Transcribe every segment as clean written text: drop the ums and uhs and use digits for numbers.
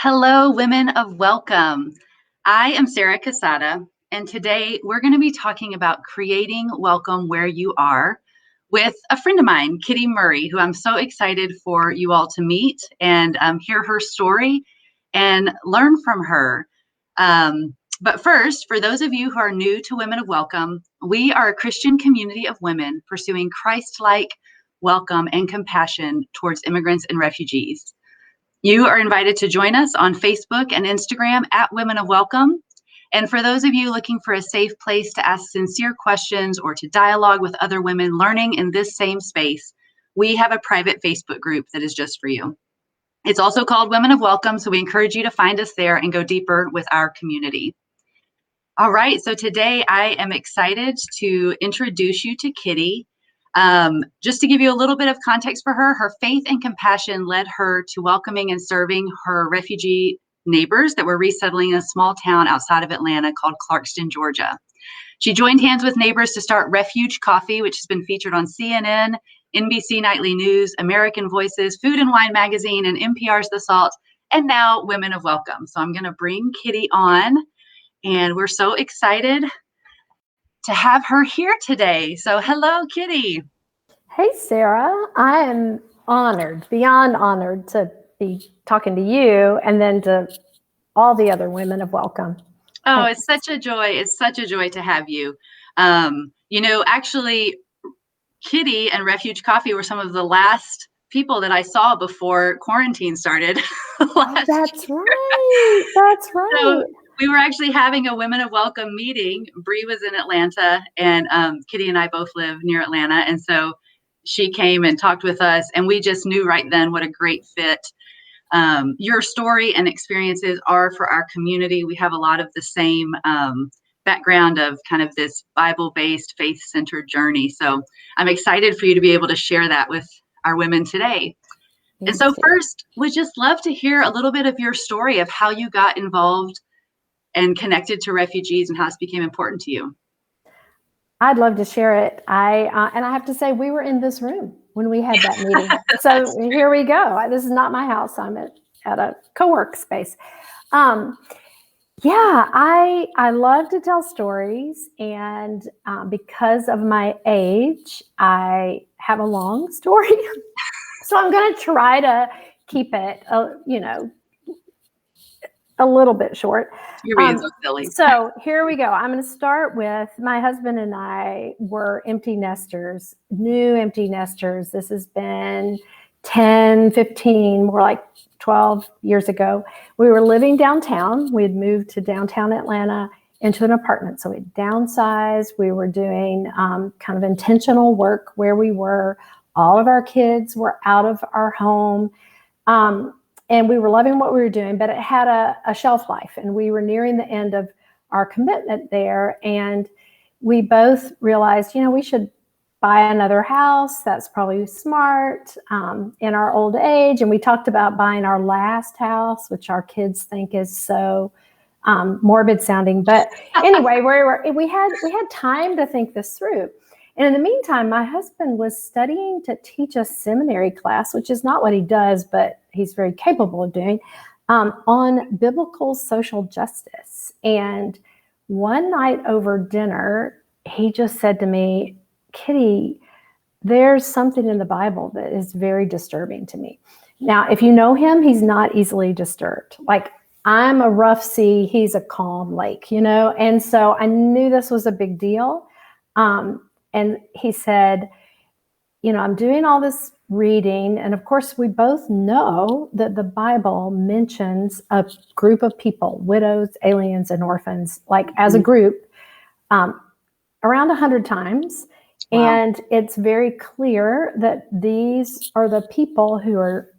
Hello, women of welcome. I am Sarah Casada, and today we're going to be talking about creating welcome where you are with a friend of mine, Kitti Murray, who I'm so excited for you all to meet and hear her story and learn from her. But first, for those of you who are new to Women of Welcome, we are a Christian community of women pursuing Christlike welcome and compassion towards immigrants and refugees. You are invited to join us on Facebook and Instagram at Women of Welcome. And for those of you looking for a safe place to ask sincere questions or to dialogue with other women learning in this same space, we have a private Facebook group that is just for you. It's also called Women of Welcome, so we encourage you to find us there and go deeper with our community. All right, so today I am excited to introduce you to Kitti. Just to give you a little bit of context for her, her faith and compassion led her to welcoming and serving her refugee neighbors that were resettling in a small town outside of Atlanta called Clarkston, Georgia. She joined hands with neighbors to start Refuge Coffee, which has been featured on CNN, NBC Nightly News, American Voices, Food and Wine Magazine, and NPR's The Salt, and now Women of Welcome. So I'm going to bring Kitti on, and we're so excited to have her here today. So hello, Kitti. Hey, Sarah. I am honored, beyond honored, to be talking to you and then to all the other Women of Welcome. Oh, Thanks. It's such a joy. It's such a joy to have you. Actually, Kitti and Refuge Coffee were some of the last people that I saw before quarantine started. That's right. That's right. So we were actually having a Women of Welcome meeting. Bree was in Atlanta, and Kitti and I both live near Atlanta. And so she came and talked with us, and we just knew right then what a great fit your story and experiences are for our community. We have a lot of the same background of kind of this Bible-based, faith-centered journey. So I'm excited for you to be able to share that with our women today. And so first, we'd just love to hear a little bit of your story of how you got involved and connected to refugees and how this became important to you. I'd love to share it. And I have to say, we were in this room when we had that meeting. So here we go. This is not my house. I'm at a co-work space. I love to tell stories. And because of my age, I have a long story. So I'm going to try to keep it, a little bit short. You're being so silly. So here we go. I'm going to start with my husband and I were empty nesters, new empty nesters. This has been 10, 15, more like 12 years ago. We were living downtown. We had moved to downtown Atlanta into an apartment. So we downsized. We were doing kind of intentional work where we were. All of our kids were out of our home. And we were loving what we were doing, but it had a shelf life, and we were nearing the end of our commitment there. And we both realized, we should buy another house. That's probably smart in our old age. And we talked about buying our last house, which our kids think is so morbid sounding. But anyway, we had time to think this through. And in the meantime, my husband was studying to teach a seminary class, which is not what he does, but he's very capable of doing, on biblical social justice. And one night over dinner, he just said to me, Kitti, there's something in the Bible that is very disturbing to me. Now, if you know him, he's not easily disturbed. Like, I'm a rough sea, he's a calm lake, And so I knew this was a big deal. And he said, I'm doing all this reading. And of course, we both know that the Bible mentions a group of people, widows, aliens, and orphans, like as a group, around 100 times. Wow. And it's very clear that these are the people who are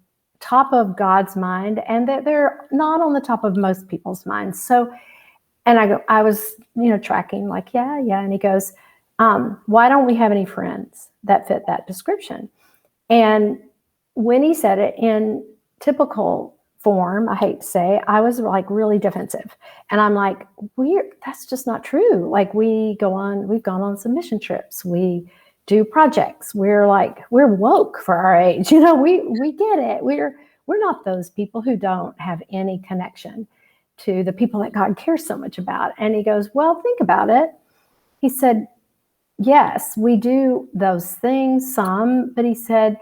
top of God's mind, and that they're not on the top of most people's minds. So, and I was, tracking like, yeah. And he goes, why don't we have any friends that fit that description? And when he said it in typical form, I hate to say, I was like really defensive. And I'm like, that's just not true. Like we've gone on some mission trips. We do projects. We're woke for our age. We get it. we're not those people who don't have any connection to the people that God cares so much about. And he goes, well, think about it. He said, yes, we do those things, some, but he said,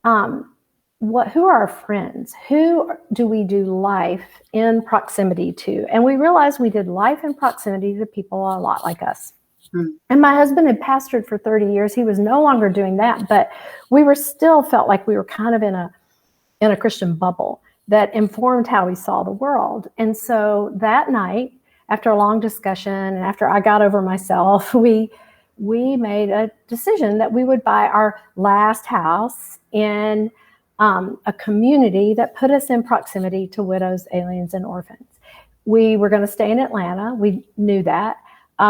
who are our friends? Who do we do life in proximity to? And we realized we did life in proximity to people a lot like us. And my husband had pastored for 30 years. He was no longer doing that, but we were still felt like we were kind of in a Christian bubble that informed how we saw the world. And so that night, after a long discussion and after I got over myself, we made a decision that we would buy our last house in a community that put us in proximity to widows, aliens, and orphans. We were going to stay in Atlanta. We knew that.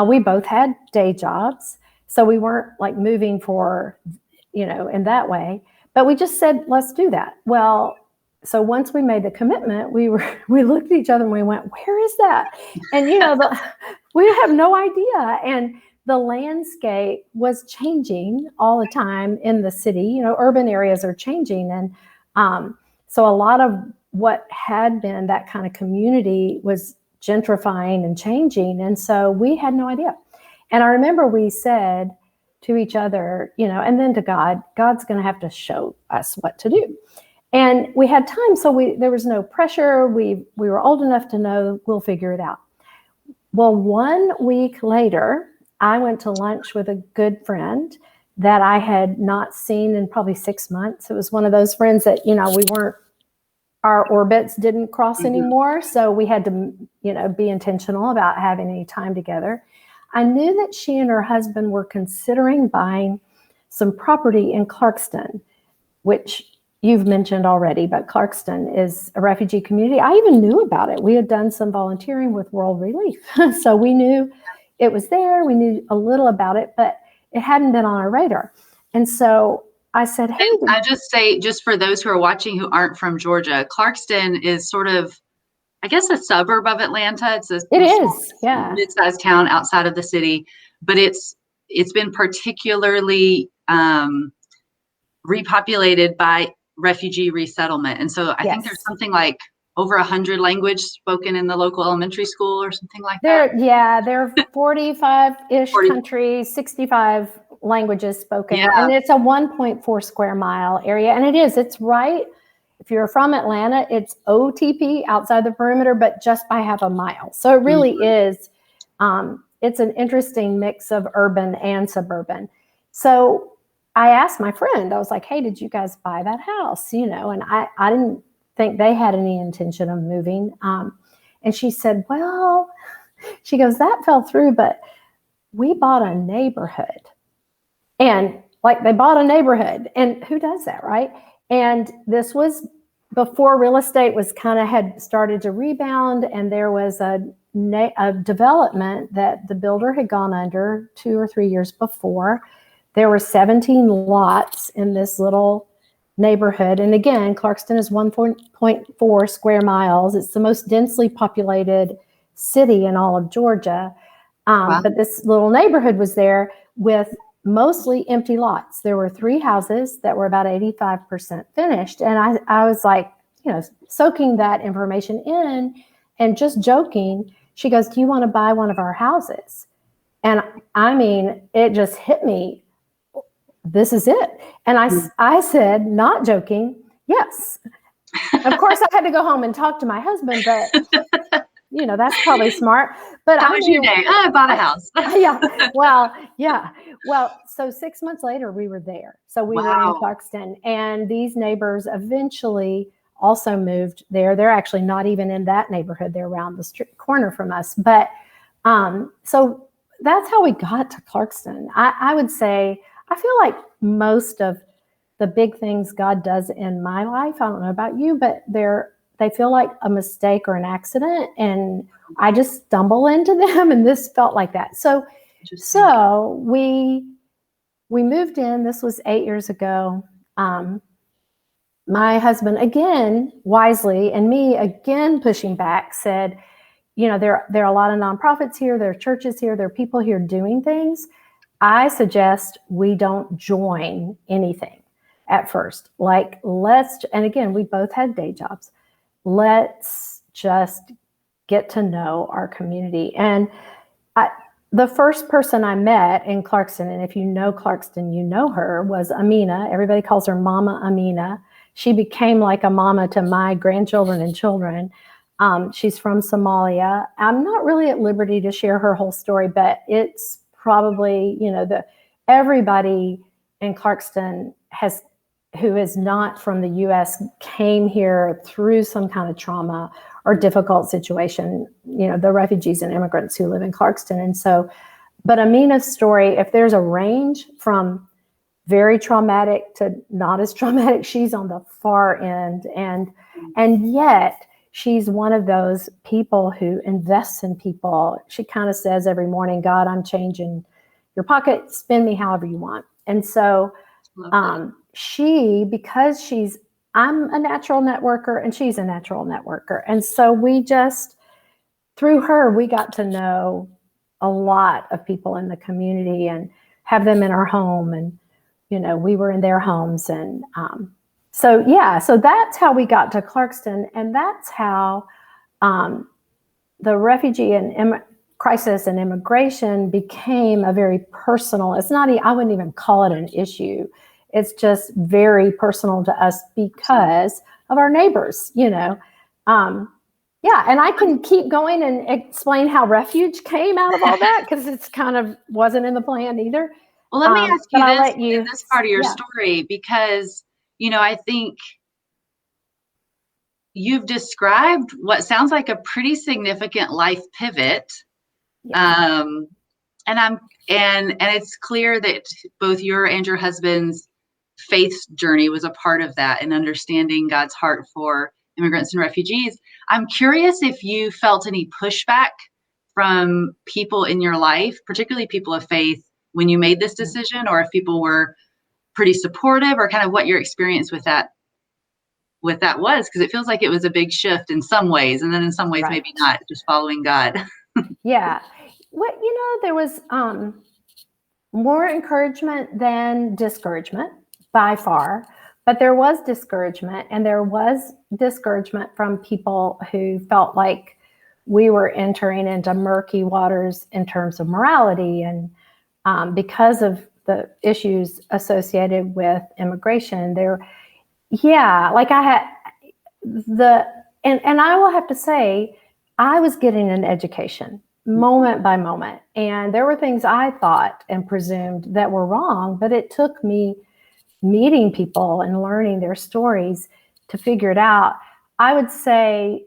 We both had day jobs, so we weren't like moving for, in that way. But we just said, let's do that. Well, so once we made the commitment, we looked at each other and we went, where is that? And we have no idea. And the landscape was changing all the time in the city. Urban areas are changing, and so a lot of what had been that kind of community was gentrifying and changing. And so we had no idea. And I remember we said to each other, and then to God, God's going to have to show us what to do. And we had time, so there was no pressure. We were old enough to know we'll figure it out. Well, 1 week later, I went to lunch with a good friend that I had not seen in probably 6 months. It was one of those friends that, our orbits didn't cross anymore. So we had to, be intentional about having any time together. I knew that she and her husband were considering buying some property in Clarkston, which you've mentioned already, but Clarkston is a refugee community. I even knew about it. We had done some volunteering with World Relief. So we knew it was there. We knew a little about it, but it hadn't been on our radar. And so I said, hey. I just say, just for those who are watching who aren't from Georgia, Clarkston is sort of, I guess, a suburb of Atlanta. It's a mid-sized town outside of the city, but it's been particularly repopulated by refugee resettlement. And so I think there's something like over 100 languages spoken in the local elementary school or something like that. There are 45-ish countries, 65 languages spoken. Yeah. And it's a 1.4 square mile area. And it's right, if you're from Atlanta, it's OTP, outside the perimeter, but just by half a mile. So it really is, it's an interesting mix of urban and suburban. So I asked my friend, I was like, hey, did you guys buy that house? And I didn't think they had any intention of moving. And she said, well, she goes, that fell through, but we bought a neighborhood. And like, they bought a neighborhood, and who does that, right? And this was before real estate was had started to rebound, and there was a development that the builder had gone under 2 or 3 years before. There were 17 lots in this little neighborhood. And again, Clarkston is 1.4 square miles. It's the most densely populated city in all of Georgia. Wow. But this little neighborhood was there with mostly empty lots. There were 3 houses that were about 85% finished. And I was like, soaking that information in and just joking. She goes, do you want to buy one of our houses? And I mean, it just hit me. This is it. And I said, not joking, yes. Of course, I had to go home and talk to my husband, but that's probably smart. But how was your day? I bought a house. Well, so 6 months later, we were there. So we were in Clarkston, and these neighbors eventually also moved there. They're actually not even in that neighborhood. They're around the corner from us. But so that's how we got to Clarkston. I would say, I feel like most of the big things God does in my life, I don't know about you, but they feel like a mistake or an accident, and I just stumble into them, and this felt like that. So we moved in. This was 8 years ago. My husband, again, wisely, and me, again, pushing back, said, there are a lot of nonprofits here, there are churches here, there are people here doing things. I suggest we don't join anything. at first. Like, and again, we both had day jobs. Let's just get to know our community. And the first person I met in Clarkston, and if you know Clarkston, you know her, was Amina. Everybody calls her Mama Amina. She became like a mama to my grandchildren and children. She's from Somalia. I'm not really at liberty to share her whole story, but it's probably, everybody in Clarkston who is not from the U.S. came here through some kind of trauma or difficult situation, the refugees and immigrants who live in Clarkston. And so, but Amina's story, if there's a range from very traumatic to not as traumatic, she's on the far end. And yet she's one of those people who invests in people. She kind of says every morning, God, I'm changing your pocket, spend me however you want. And so because I'm a natural networker and she's a natural networker. And so through her, we got to know a lot of people in the community and have them in our home. And, we were in their homes. And so that's how we got to Clarkston. And that's how the refugee and crisis and immigration became a very personal, I wouldn't even call it an issue. It's just very personal to us because of our neighbors, and I can keep going and explain how Refuge came out of all that because it's kind of wasn't in the plan either. Well, let me ask you this part of your story, because, I think you've described what sounds like a pretty significant life pivot. Yeah. And it's clear that both your and your husband's faith journey was a part of that and understanding God's heart for immigrants and refugees. I'm curious if you felt any pushback from people in your life, particularly people of faith, when you made this decision, or if people were pretty supportive, or kind of what your experience with that was, because it feels like it was a big shift in some ways, and then in some ways maybe not, just following God. Yeah. There was more encouragement than discouragement by far, but there was discouragement, and there was discouragement from people who felt like we were entering into murky waters in terms of morality, and because of the issues associated with immigration. And I will have to say, I was getting an education moment by moment, and there were things I thought and presumed that were wrong, but it took me meeting people and learning their stories to figure it out. I would say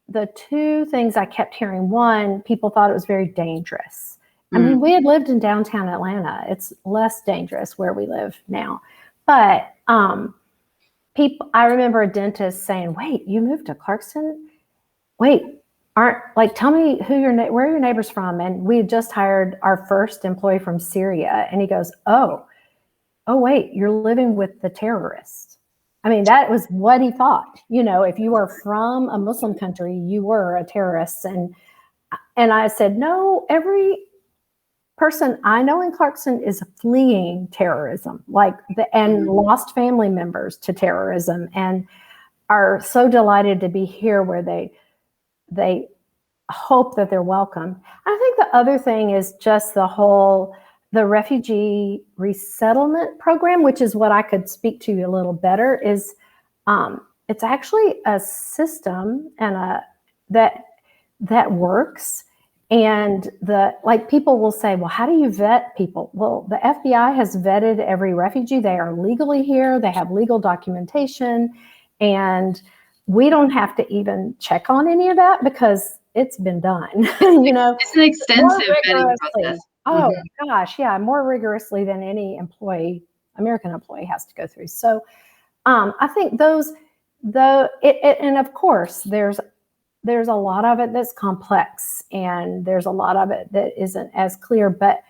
the two things I kept hearing: one, people thought it was very dangerous. I mean, we had lived in downtown Atlanta. It's less dangerous where we live now. But I remember a dentist saying, wait, you moved to Clarkston? Wait, tell me where are your neighbors from? And we had just hired our first employee from Syria. And he goes, oh, wait, you're living with the terrorists. I mean, that was what he thought. If you were from a Muslim country, you were a terrorist. And I said, no, every person I know in Clarkston is fleeing terrorism, and lost family members to terrorism, and are so delighted to be here where they hope that they're welcome. I think the other thing is just the refugee resettlement program, which is what I could speak to you a little better, is it's actually a system and that works. And people will say, well, how do you vet people? Well, the FBI has vetted every refugee. They are legally here. They have legal documentation, and we don't have to even check on any of that because it's been done. It's an extensive vetting process. Oh gosh, yeah, more rigorously than any American employee has to go through. So I think and of course there's a lot of it that's complex, and there's a lot of it that isn't as clear, but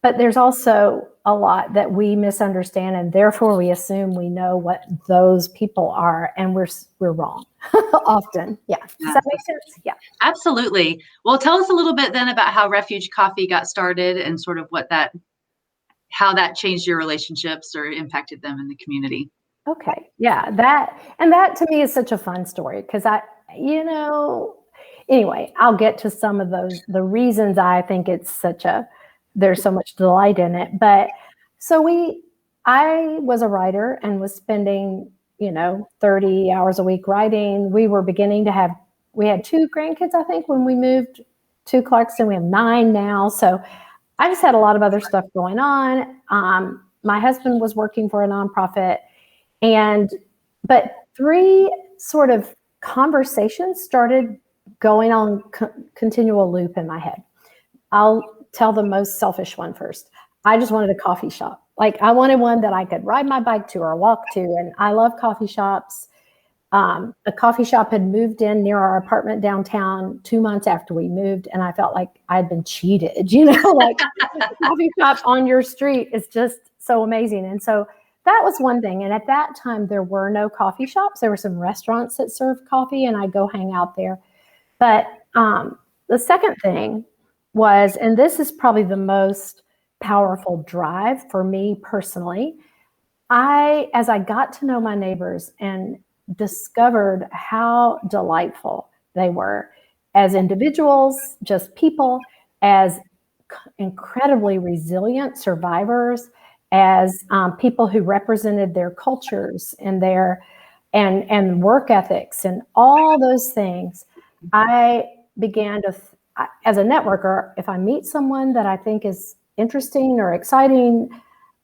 there's also a lot that we misunderstand, and therefore we assume we know what those people are, and we're wrong often. Yeah. Does that make sense? Yeah. Absolutely. Well, tell us a little bit then about how Refuge Coffee got started and sort of what that how that changed your relationships or impacted them in the community. Okay. Yeah. That to me is such a fun story because anyway, I'll get to some of the reasons I think there's so much delight in it. But I was a writer and was spending, 30 hours a week writing. We had 2 grandkids, I think, when we moved to Clarkston. We have 9 now. So I just had a lot of other stuff going on. My husband was working for a nonprofit. But 3 sort of conversations started going on continual loop in my head. I'll tell the most selfish one first. I just wanted a coffee shop. Like I wanted one that I could ride my bike to or walk to. And I love coffee shops. A coffee shop had moved in near our apartment downtown 2 months after we moved. And I felt like I'd been cheated, like a coffee shop on your street is just so amazing. And so that was one thing. And at that time, there were no coffee shops. There were some restaurants that served coffee, and I'd go hang out there. But the second thing was, and this is probably the most powerful drive for me personally, as I got to know my neighbors and discovered how delightful they were as individuals, just people, as incredibly resilient survivors, as people who represented their cultures and and work ethics and all those things, I began to, as a networker, if I meet someone that I think is interesting or exciting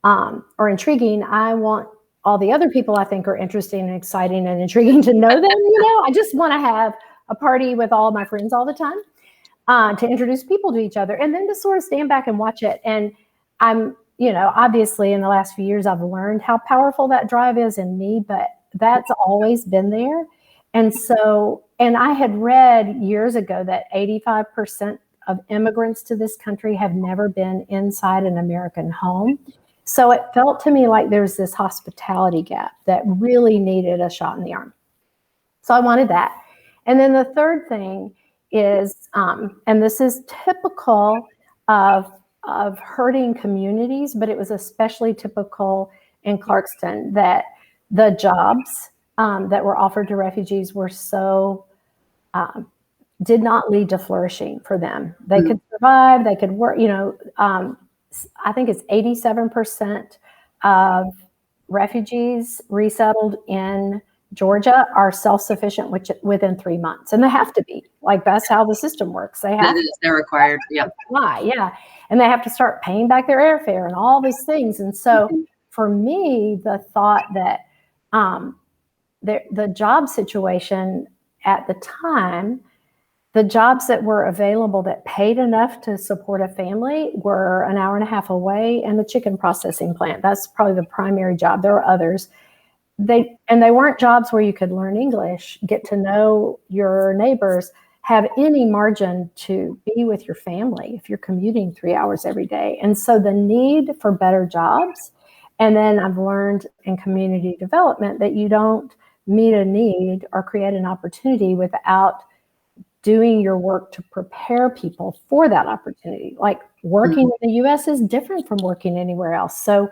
or intriguing, I want all the other people I think are interesting and exciting and intriguing to know them. I just want to have a party with all of my friends all the time to introduce people to each other and then to sort of stand back and watch it. And I'm, obviously in the last few years, I've learned how powerful that drive is in me, but that's always been there. And I had read years ago that 85% of immigrants to this country have never been inside an American home. So it felt to me like there was this hospitality gap that really needed a shot in the arm. So I wanted that. And then the third thing is, and this is typical of hurting communities, but it was especially typical in Clarkston, that the jobs that were offered to refugees were did not lead to flourishing for them. They could survive, they could work, I think it's 87% of refugees resettled in Georgia are self-sufficient within 3 months. And they have to be. Like, that's how the system works. They're required. Yeah. Yeah. And they have to start paying back their airfare and all these things. And so for me, the thought that the job situation at the time, the jobs that were available that paid enough to support a family were an hour and a half away and the chicken processing plant. That's probably the primary job. There were others. They weren't jobs where you could learn English, get to know your neighbors, have any margin to be with your family if you're commuting 3 hours every day. And so the need for better jobs. And then I've learned in community development that you don't meet a need or create an opportunity without doing your work to prepare people for that opportunity. Like working in the US is different from working anywhere else. So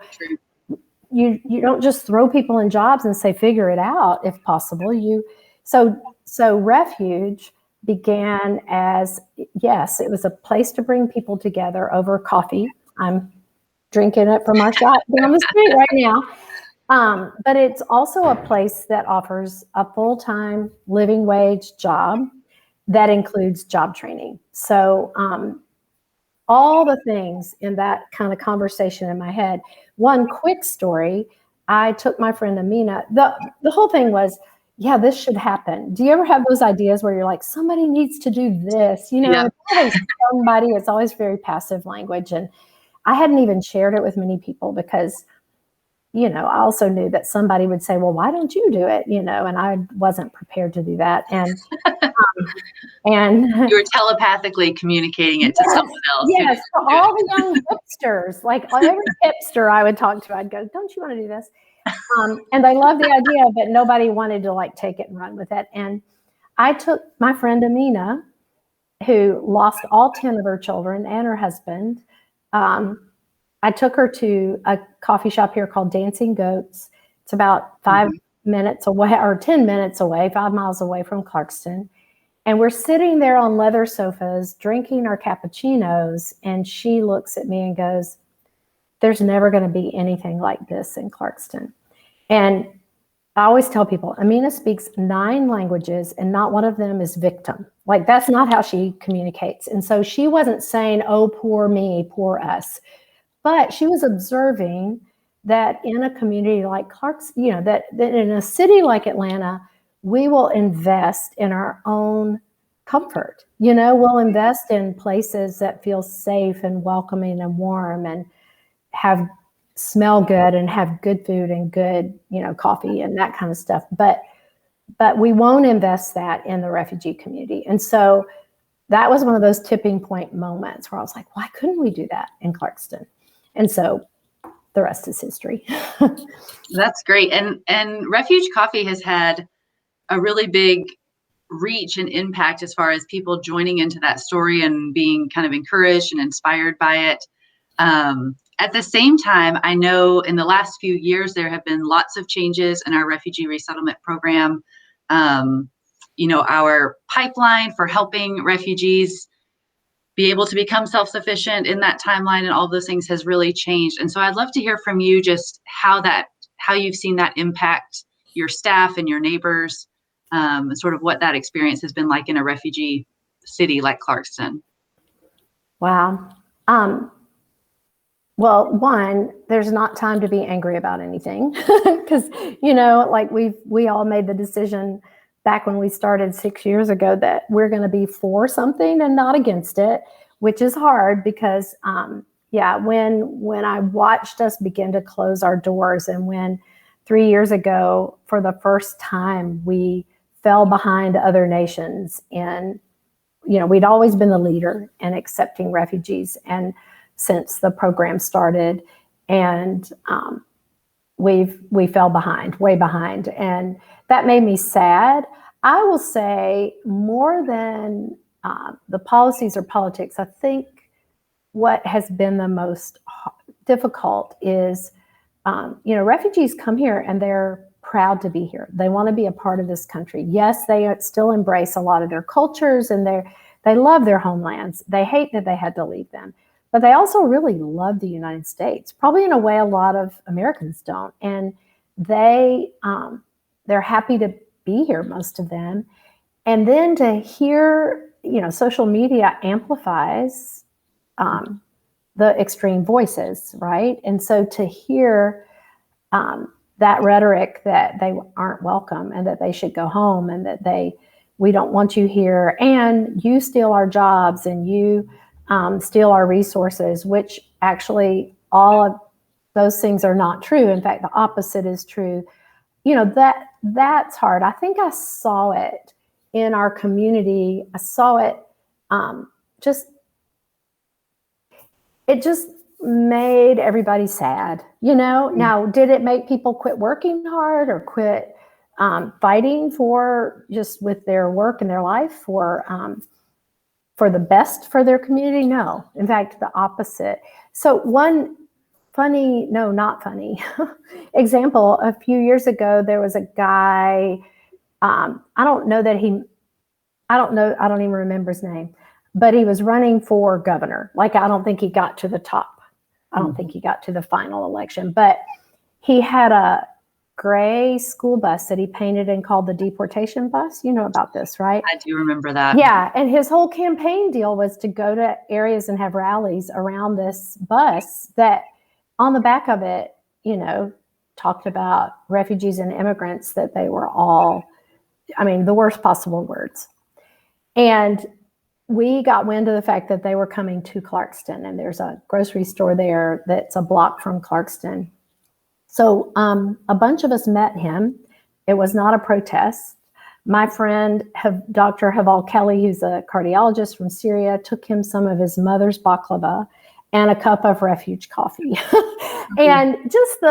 you don't just throw people in jobs and say, figure it out if possible. So Refuge began as, yes, it was a place to bring people together over coffee. I'm drinking it from our shop down the street right now. But it's also a place that offers a full-time living wage job that includes job training. So all the things in that kind of conversation in my head. One quick story, I took my friend Amina, the whole thing was, yeah, this should happen. Do you ever have those ideas where you're like, somebody needs to do this? It's always somebody, it's always very passive language. And I hadn't even shared it with many people because, I also knew that somebody would say, well, why don't you do it? And I wasn't prepared to do that. And you were telepathically communicating it to someone else. Yes, to all the young hipsters, like every hipster I would talk to, I'd go, don't you want to do this? And they loved the idea, but nobody wanted to take it and run with it. And I took my friend Amina, who lost all 10 of her children and her husband, I took her to a coffee shop here called Dancing Goats. It's about 5 minutes away, or 10 minutes away, 5 miles away from Clarkston. And we're sitting there on leather sofas, drinking our cappuccinos. And she looks at me and goes, there's never going to be anything like this in Clarkston. And I always tell people, Amina speaks 9 languages and not one of them is victim. Like, that's not how she communicates. And so she wasn't saying, oh, poor me, poor us. But she was observing that in a community like Clarkston, that in a city like Atlanta, we will invest in our own comfort. We'll invest in places that feel safe and welcoming and warm and smell good and have good food and good, coffee and that kind of stuff. But we won't invest that in the refugee community. And so that was one of those tipping point moments where I was like, why couldn't we do that in Clarkston? And so the rest is history. That's great. And Refuge Coffee has had a really big reach and impact as far as people joining into that story and being kind of encouraged and inspired by it. At the same time, I know in the last few years, there have been lots of changes in our refugee resettlement program. Our pipeline for helping refugees be able to become self-sufficient in that timeline and all those things has really changed. And so I'd love to hear from you just how you've seen that impact your staff and your neighbors, and sort of what that experience has been like in a refugee city like Clarkston. Wow. Well, one, there's not time to be angry about anything because, we all made the decision back when we started 6 years ago that we're going to be for something and not against it, which is hard because, when I watched us begin to close our doors and when 3 years ago, for the first time, we fell behind other nations and, we'd always been the leader in accepting refugees and since the program started, and we fell behind, way behind, and that made me sad. I will say more than the policies or politics, I think what has been the most difficult is, refugees come here and they're proud to be here. They want to be a part of this country. Yes, they still embrace a lot of their cultures and they love their homelands. They hate that they had to leave them. But they also really love the United States, probably in a way a lot of Americans don't. And they're happy to be here, most of them. And then to hear, social media amplifies the extreme voices, right? And so to hear that rhetoric that they aren't welcome and that they should go home and that we don't want you here and you steal our jobs and you steal our resources, which actually all of those things are not true. In fact, the opposite is true. That's hard. I think I saw it in our community. I saw it it just made everybody sad, Now, did it make people quit working hard or quit fighting for just with their work and their life for the best for their community? No, in fact, the opposite. So one not funny example, a few years ago, there was a guy, I don't even remember his name, but he was running for governor. I don't think he got to the top. I don't think he got to the final election, but he had a gray school bus that he painted and called the deportation bus. You know about this, right? I do remember that. Yeah. And his whole campaign deal was to go to areas and have rallies around this bus that on the back of it, talked about refugees and immigrants, that they were all, the worst possible words. And we got wind of the fact that they were coming to Clarkston, and there's a grocery store there that's a block from Clarkston. So a bunch of us met him. It was not a protest. My friend, Dr. Haval Kelly, who's a cardiologist from Syria, took him some of his mother's baklava and a cup of Refuge coffee. And just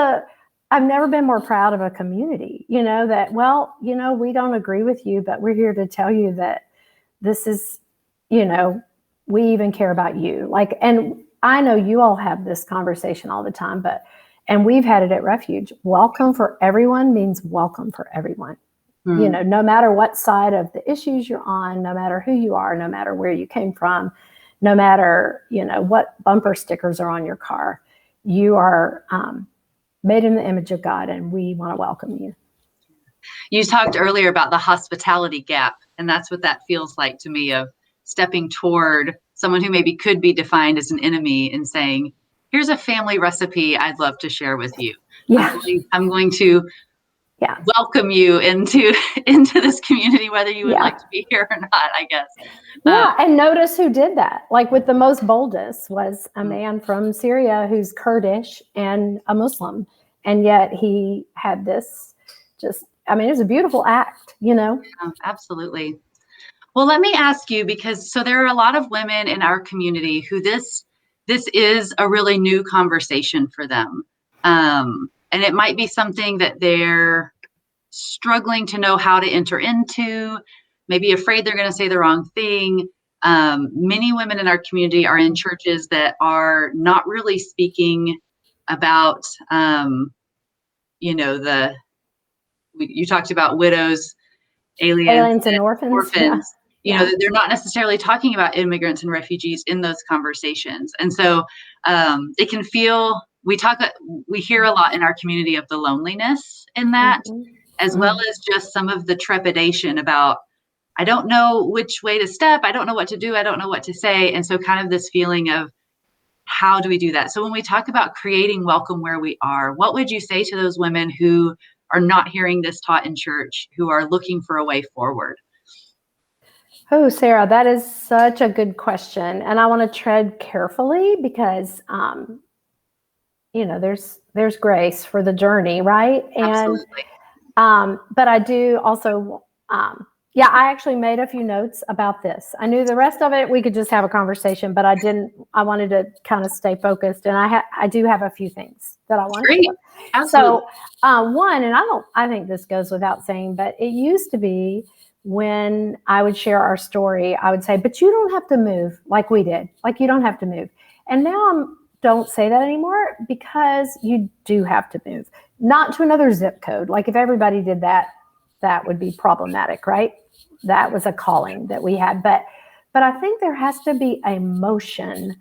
I've never been more proud of a community, that, we don't agree with you, but we're here to tell you that this is, we even care about you. And I know you all have this conversation all the time, and we've had it at Refuge. Welcome for everyone means welcome for everyone. No matter what side of the issues you're on, no matter who you are, no matter where you came from, no matter, what bumper stickers are on your car, you are made in the image of God, and we want to welcome you. You talked earlier about the hospitality gap, and that's what that feels like to me, of stepping toward someone who maybe could be defined as an enemy and saying, here's a family recipe I'd love to share with you. Yeah. I'm going to welcome you into this community, whether you would like to be here or not, I guess. Yeah, and notice who did that. Like, with the most boldest was a man from Syria who's Kurdish and a Muslim. And yet he had this it was a beautiful act, Yeah, absolutely. Well, let me ask you, because there are a lot of women in our community who this is a really new conversation for them. And it might be something that they're struggling to know how to enter into, maybe afraid they're going to say the wrong thing. Many women in our community are in churches that are not really speaking about, you talked about widows, aliens and orphans. They're not necessarily talking about immigrants and refugees in those conversations. And so it can feel, we hear a lot in our community of the loneliness in that, as well as just some of the trepidation about, I don't know which way to step. I don't know what to do. I don't know what to say. And so kind of this feeling of, how do we do that? So when we talk about creating welcome where we are, what would you say to those women who are not hearing this taught in church, who are looking for a way forward? Oh, Sarah, that is such a good question. And I want to tread carefully because, there's grace for the journey, right? Absolutely. But I do also, I actually made a few notes about this. I knew the rest of it, we could just have a conversation, but I wanted to kind of stay focused. And I do have a few things that I want to share. Absolutely. So one, and I think this goes without saying, but it used to be when I would share our story, I would say, but you don't have to move like we did. Like, you don't have to move. And now don't say that anymore, because you do have to move. Not to another zip code. Like, if everybody did that, that would be problematic, right? That was a calling that we had. But I think there has to be a motion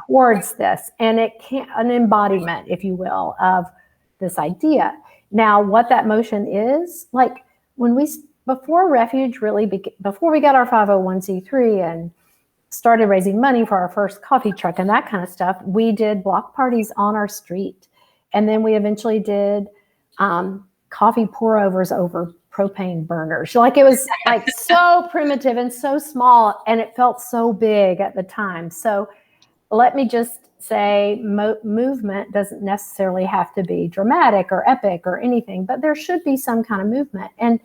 towards this, and an embodiment, if you will, of this idea. Now, what that motion is, like, before Refuge before we got our 501c3 and started raising money for our first coffee truck and that kind of stuff, we did block parties on our street. And then we eventually did coffee pour-overs over propane burners. Like, it was like so primitive and so small, and it felt so big at the time. So let me just say, movement doesn't necessarily have to be dramatic or epic or anything, but there should be some kind of movement. And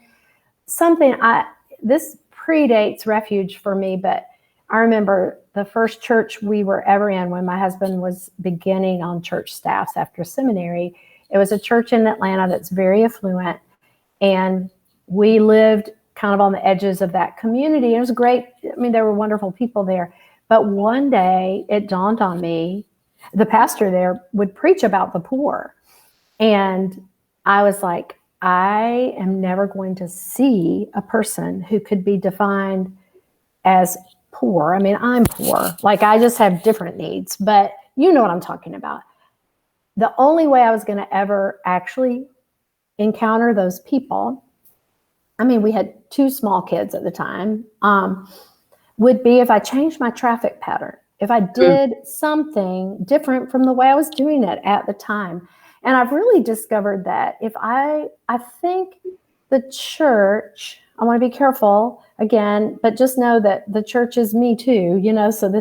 this predates Refuge for me, but I remember the first church we were ever in when my husband was beginning on church staffs after seminary. It was a church in Atlanta that's very affluent, and we lived kind of on the edges of that community. It was great. I mean, there were wonderful people there. But one day it dawned on me, the pastor there would preach about the poor. And I was like, I am never going to see a person who could be defined as poor. I mean, I'm poor. Like, I just have different needs, but you know what I'm talking about. The only way I was going to ever actually encounter those people, I mean, we had 2 small kids at the time, would be if I changed my traffic pattern, if I did something different from the way I was doing it at the time. And I've really discovered that I think the church, I want to be careful again, but just know that the church is me too, so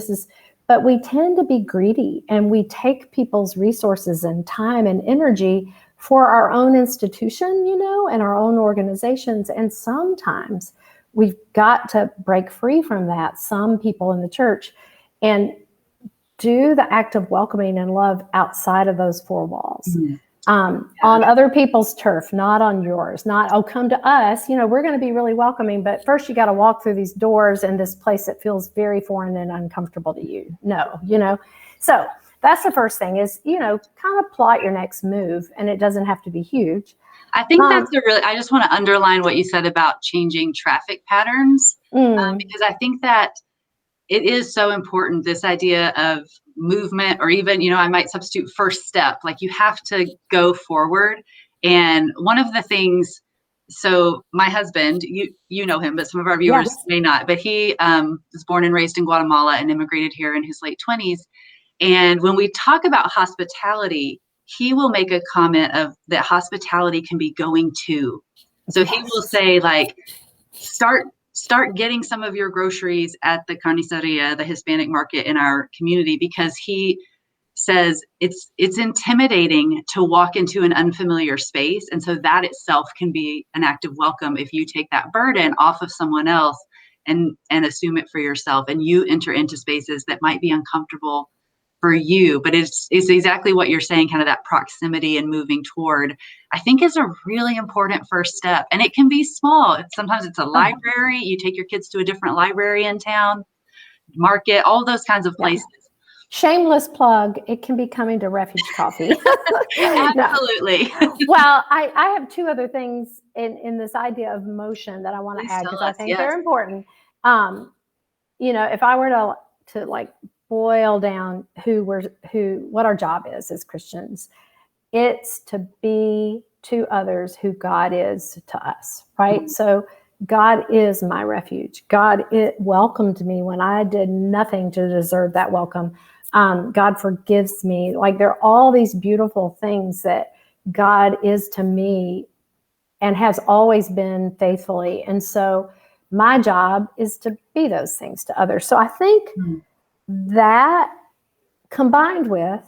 but we tend to be greedy, and we take people's resources and time and energy for our own institution, and our own organizations. And sometimes we've got to break free from that, some people in the church, and do the act of welcoming and love outside of those 4 walls, on other people's turf, not on yours. Not, oh, come to us, we're going to be really welcoming, but first you got to walk through these doors in this place that feels very foreign and uncomfortable to you. No, So that's the first thing is, kind of plot your next move, and it doesn't have to be huge. I think I just want to underline what you said about changing traffic patterns, because I think that it is so important, this idea of movement, or even, I might substitute first step, like you have to go forward. And one of the things, so my husband, you know him, but some of our viewers may not, but he was born and raised in Guatemala and immigrated here in his late 20s. And when we talk about hospitality, he will make a comment of that hospitality can be going to. So he will say, like, start getting some of your groceries at the carniceria, the Hispanic market in our community, because he says it's intimidating to walk into an unfamiliar space. And so that itself can be an act of welcome if you take that burden off of someone else and assume it for yourself, and you enter into spaces that might be uncomfortable for you. But it's exactly what you're saying, kind of that proximity and moving toward, I think, is a really important first step. And it can be small. Sometimes it's a library. You take your kids to a different library in town, market, all those kinds of places. Shameless plug, it can be coming to Refuge Coffee. Absolutely. Well, I have two other things in this idea of motion that I want to add, because I think they're important. If I were to like boil down what our job is as Christians, it's to be to others who God is to us, right? So God is my refuge. God, it welcomed me when I did nothing to deserve that welcome. God forgives me. Like, there are all these beautiful things that God is to me and has always been faithfully. And so my job is to be those things to others. So I think that combined with,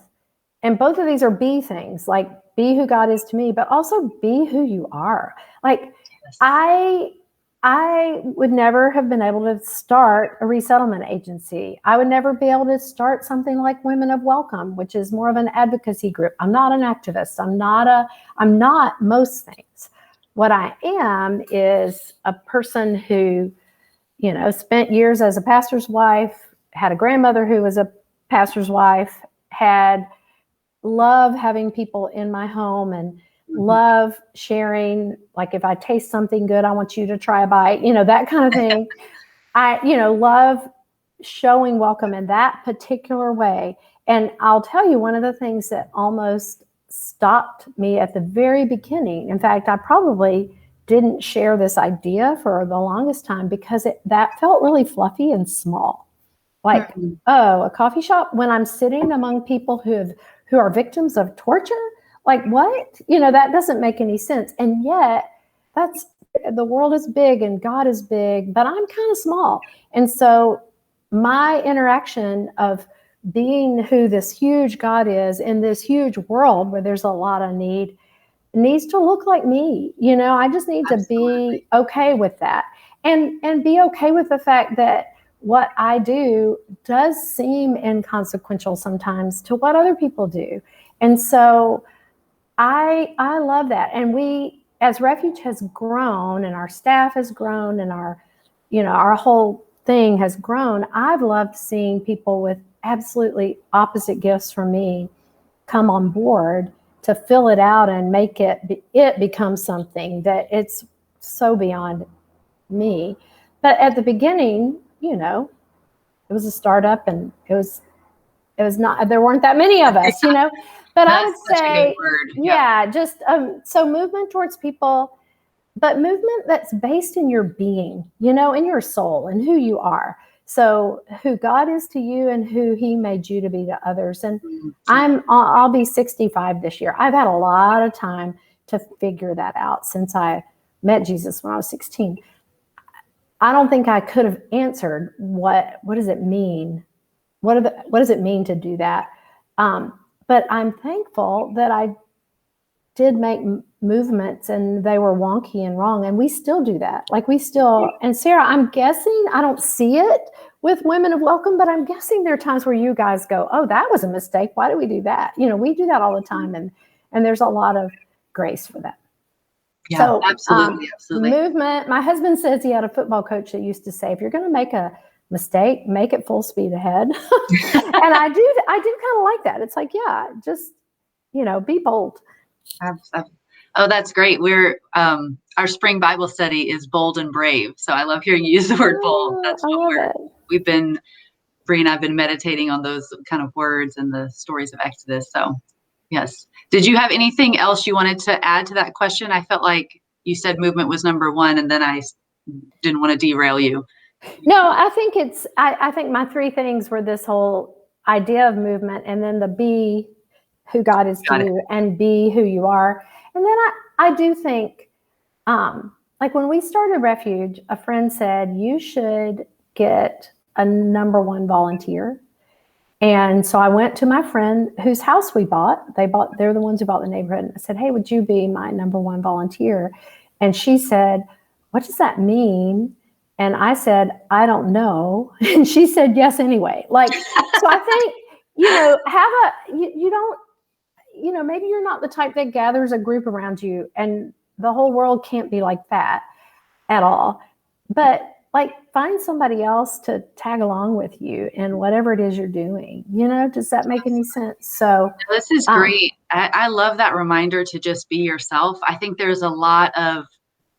and both of these are be things, like be who God is to me, but also be who you are. Like, I would never have been able to start a resettlement agency. I would never be able to start something like Women of Welcome, which is more of an advocacy group. I'm not an activist. I'm not most things. What I am is a person who, spent years as a pastor's wife, had a grandmother who was a pastor's wife, had love having people in my home, and love sharing. Like, if I taste something good, I want you to try a bite, that kind of thing. I love showing welcome in that particular way. And I'll tell you, one of the things that almost stopped me at the very beginning, in fact, I probably didn't share this idea for the longest time, because that felt really fluffy and small. Like, a coffee shop, when I'm sitting among people who are victims of torture, like, what? That doesn't make any sense. And yet the world is big and God is big, but I'm kind of small. And so my interaction of being who this huge God is in this huge world where there's a lot of need needs to look like me. I just need to be okay with that, and be okay with the fact that what I do does seem inconsequential sometimes to what other people do. And so I love that. And we, as Refuge has grown, and our staff has grown, and our whole thing has grown, I've loved seeing people with absolutely opposite gifts from me come on board to fill it out and make it become something that it's so beyond me. But at the beginning, it was a startup, and it was not, there weren't that many of us, but I would say, just, so movement towards people, but movement that's based in your being, in your soul and who you are. So who God is to you and who he made you to be to others. And I'll be 65 this year. I've had a lot of time to figure that out since I met Jesus when I was 16. I don't think I could have answered what does it mean? What does it mean to do that? But I'm thankful that I did make movements, and they were wonky and wrong, and we still do that. Like, and Sarah, I'm guessing, I don't see it with Women of Welcome, but I'm guessing there are times where you guys go, oh, that was a mistake. Why did we do that? We do that all the time, and there's a lot of grace for that. Yeah, so, absolutely. Movement. My husband says he had a football coach that used to say, if you're going to make a mistake, make it full speed ahead. And I do kind of like that. It's like, yeah, just, be bold. Oh, that's great. We're our spring Bible study is bold and brave. So I love hearing you use the word bold. That's what we've been, Bree and I've been meditating on those kind of words and the stories of Exodus. So yes. Did you have anything else you wanted to add to that question? I felt like you said movement was number one, and then I didn't want to derail you. No, I think I think my three things were this whole idea of movement, and then the be who God is to you, and be who you are. And then I do think, like when we started Refuge, a friend said, you should get a number one volunteer. And so I went to my friend whose house we bought. They're the ones who bought the neighborhood. And I said, hey, would you be my number one volunteer? And she said, what does that mean? And I said, I don't know. And she said, yes, anyway. Like, so I think, you don't, maybe you're not the type that gathers a group around you, and the whole world can't be like that at all. But like, find somebody else to tag along with you in whatever it is you're doing. Does that make any sense? So this is great. I love that reminder to just be yourself. I think there's a lot of,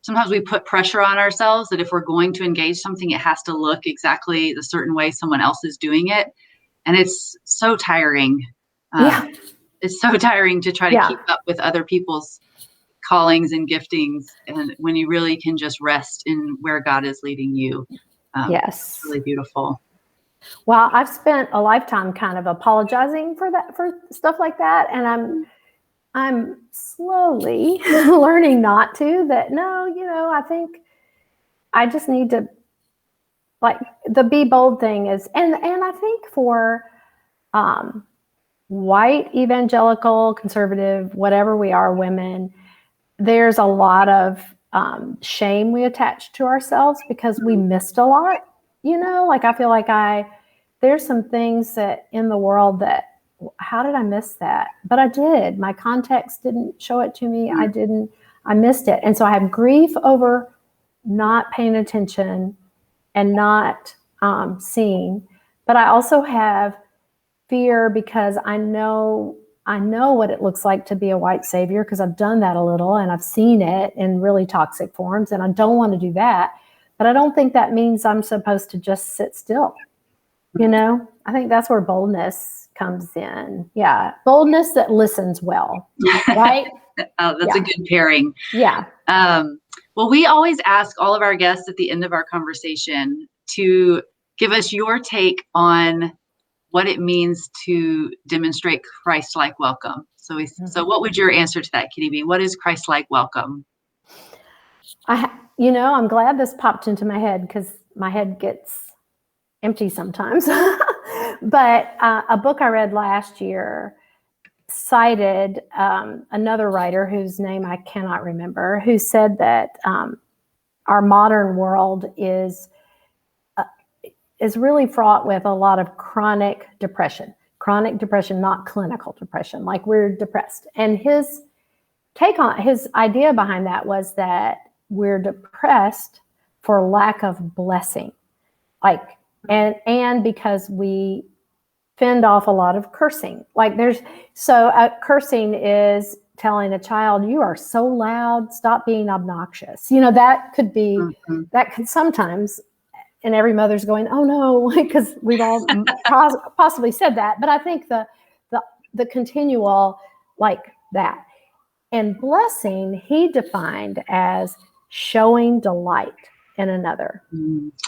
sometimes we put pressure on ourselves that if we're going to engage something, it has to look exactly the certain way someone else is doing it. And it's so tiring. It's so tiring to try to keep up with other people's callings and giftings, and when you really can just rest in where God is leading you. Yes. It's really beautiful. Well, I've spent a lifetime kind of apologizing for stuff like that. And I'm slowly learning not to, I think I just need to, like, the be bold thing is, and I think for, white, evangelical, conservative, whatever we are, women, there's a lot of shame we attach to ourselves because we missed a lot, like I feel like there's some things that in the world that, how did I miss that? But I did. My context didn't show it to me. I missed it. And so I have grief over not paying attention and not seeing, but I also have fear because I know what it looks like to be a white savior, because I've done that a little and I've seen it in really toxic forms, and I don't want to do that. But I don't think that means I'm supposed to just sit still. I think that's where boldness comes in. Yeah. Boldness that listens well. Right? That's a good pairing. Yeah. Well, we always ask all of our guests at the end of our conversation to give us your take on what it means to demonstrate Christlike welcome. So what would your answer to that, Kitti, be? What is Christlike welcome? I'm glad this popped into my head, because my head gets empty sometimes. But a book I read last year cited another writer whose name I cannot remember, who said that our modern world is really fraught with a lot of chronic depression, not clinical depression, like we're depressed. And his idea behind that was that we're depressed for lack of blessing, and because we fend off a lot of cursing. Cursing is telling a child, you are so loud, stop being obnoxious. That could be, that could sometimes, and every mother's going, oh no, because we've all possibly said that. But I think the continual like that. And blessing, he defined as showing delight in another.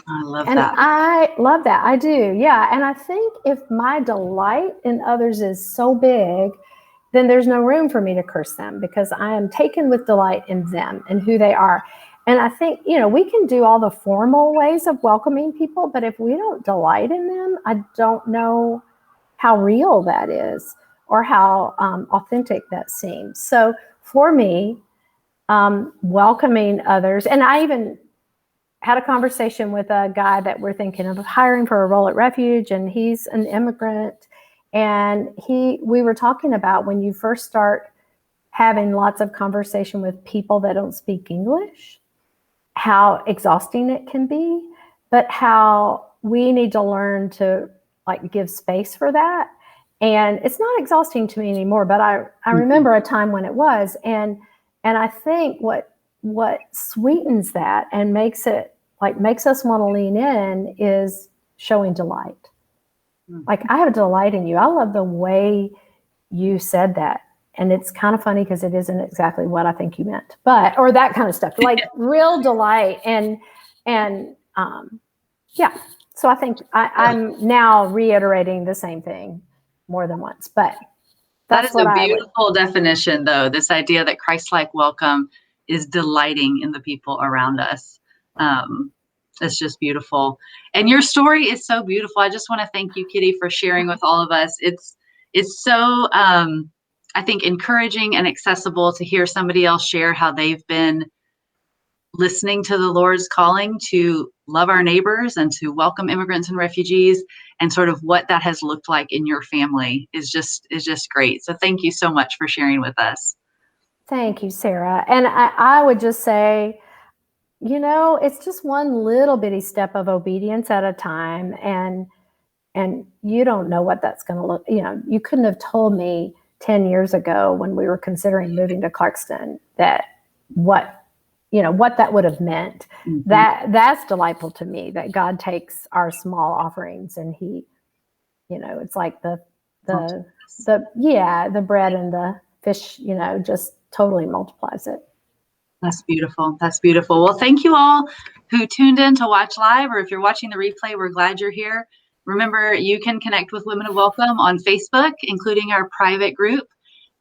I love and that. I love that. I do. Yeah. And I think if my delight in others is so big, then there's no room for me to curse them, because I am taken with delight in them and who they are. And I think, we can do all the formal ways of welcoming people, but if we don't delight in them, I don't know how real that is or how authentic that seems. So for me, welcoming others, and I even had a conversation with a guy that we're thinking of hiring for a role at Refuge, and he's an immigrant. And we were talking about when you first start having lots of conversation with people that don't speak English, how exhausting it can be, but how we need to learn to like give space for that. And it's not exhausting to me anymore, but I remember a time when it was. And I think what sweetens that and makes us want to lean in is showing delight. Like, I have a delight in you. I love the way you said that. And it's kind of funny because it isn't exactly what I think you meant, or that kind of stuff, like real delight. And yeah. So I think I'm now reiterating the same thing more than once, but that is a beautiful definition, though. This idea that Christlike welcome is delighting in the people around us. It's just beautiful. And your story is so beautiful. I just want to thank you, Kitti, for sharing with all of us. It's so, I think, encouraging and accessible to hear somebody else share how they've been listening to the Lord's calling to love our neighbors and to welcome immigrants and refugees, and sort of what that has looked like in your family is just great. So thank you so much for sharing with us. Thank you, Sarah. And I would just say, it's just one little bitty step of obedience at a time. And you don't know what that's going to look, you couldn't have told me 10 years ago when we were considering moving to Clarkston that what that would have meant. Mm-hmm. That's delightful to me, that God takes our small offerings and he, it's like the bread and the fish, just totally multiplies it. That's beautiful. That's beautiful. Well, thank you all who tuned in to watch live, or if you're watching the replay, we're glad you're here. Remember, you can connect with Women of Welcome on Facebook, including our private group,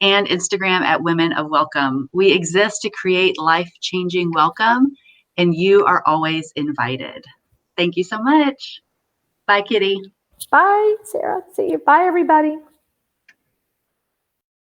and Instagram at Women of Welcome. We exist to create life-changing welcome, and you are always invited. Thank you so much. Bye, Kitti. Bye, Sarah. See you. Bye, everybody.